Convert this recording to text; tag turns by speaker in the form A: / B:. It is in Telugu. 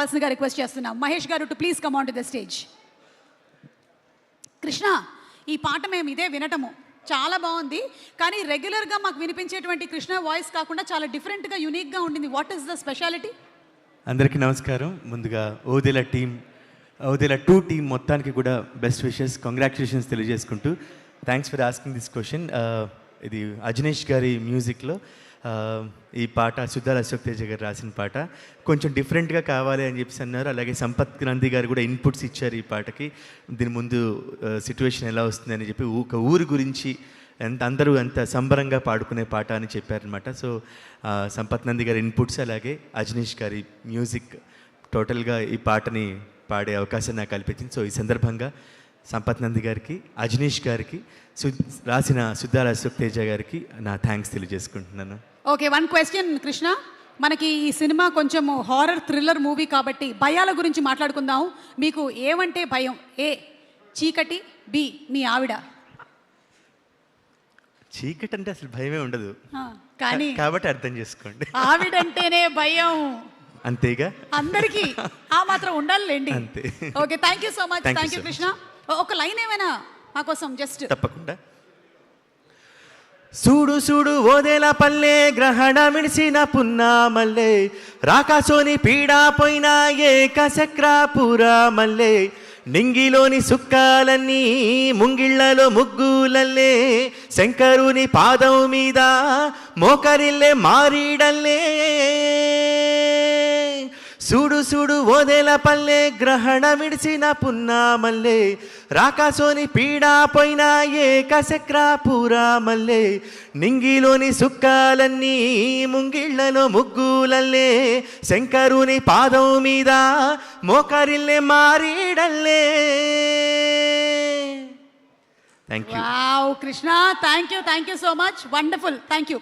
A: రావాల్సిందిగా రిక్వెస్ట్ చేస్తున్నాం. మహేష్ గారు to please come on to the stage. Krishna, ఈ పాట మేము ఇదే వినటము చాలా బాగుంది, కానీ రెగ్యులర్గా మాకు వినిపించేటువంటి కృష్ణ వాయిస్ కాకుండా చాలా డిఫరెంట్గా యూనిక్గా ఉండింది. What is the speciality?
B: అందరికీ నమస్కారం. ముందుగా ఓదెల 2 టీం మొత్తానికి కూడా బెస్ట్ విషెస్, కంగ్రాచులేషన్స్ తెలియజేసుకుంటూ thanks for asking this question. ఇది అజనీష్ గారి మ్యూజిక్లో ఈ పాట సుద్దాల అశోక్ తేజ గారు రాసిన పాట. కొంచెం డిఫరెంట్గా కావాలి అని చెప్పేసి అన్నారు. అలాగే సంపత్ క్రాంతి గారు కూడా ఇన్పుట్స్ ఇచ్చారు ఈ పాటకి. దీని ముందు సిచ్యువేషన్ ఎలా వస్తుందని చెప్పి ఒక ఊరి గురించి అందరూ అంత సంబరంగా పాడుకునే పాట అని చెప్పారనమాట. సో సంపత్ నంది గారి ఇన్పుట్స్ అలాగే అజనీష్ గారి మ్యూజిక్ టోటల్గా ఈ పాటని పాడే అవకాశం నాకు కల్పించింది. సో ఈ సందర్భంగా సంపత్ నంది గారికి, అజనీష్ గారికి, రాసిన సుద్దాల అశోక్ తేజ గారికి నా థ్యాంక్స్ తెలియజేసుకుంటున్నాను.
A: Okay, one question Krishna. మనకి ఈ సినిమా కొంచెం హారర్ థ్రిల్లర్ మూవీ కాబట్టి భయాల గురించి మాట్లాడుకుందాం. మీకు ఏమంటే భయం? ఏ చీకటి, బి మీ ఆవిడ.
B: చీకటి అంటే అసలు భయమే ఉండదు,
A: కానీ
B: కాబట్టి అర్థం చేసుకోండి.
A: ఆవిడంటేనే భయం
B: అంతేగా,
A: అందరికీ ఆ మాత్రం ఉండాలండి.
B: అంతే.
A: Okay, thank you so much. Thank you Krishna. ఒక లైన్ ఏమైనా మా కోసం జస్ట్.
B: తప్పకుండా. సూడు సూడు ఓదేల పల్లె, గ్రహణ మిడిసిన పున్నా మల్లె, రాకాసోని పీడా పోయిన ఏకచక్రాపురా మల్లె, నింగిలోని సుక్కాలన్నీ ముంగిళ్లలో ముగ్గులల్లే, శంకరుని పాదం మీద మోకరిల్లే మారీడల్లే. సూడు సూడు ఓదేల పల్లె, గ్రహణ మిడిసిన పున్నా మల్లె, రాకాసోని పీడా పోయిన ఏకచక్రాపురా మల్లె, నింగిలోని సుక్కాలన్నీ ముంగిళ్లలో ముగ్గులల్లే, శంకరుని పాదం మీద మోకరిల్లే మారీడల్లే. Thank you.
A: Wow Krishna, thank you so much. Wonderful, thank you.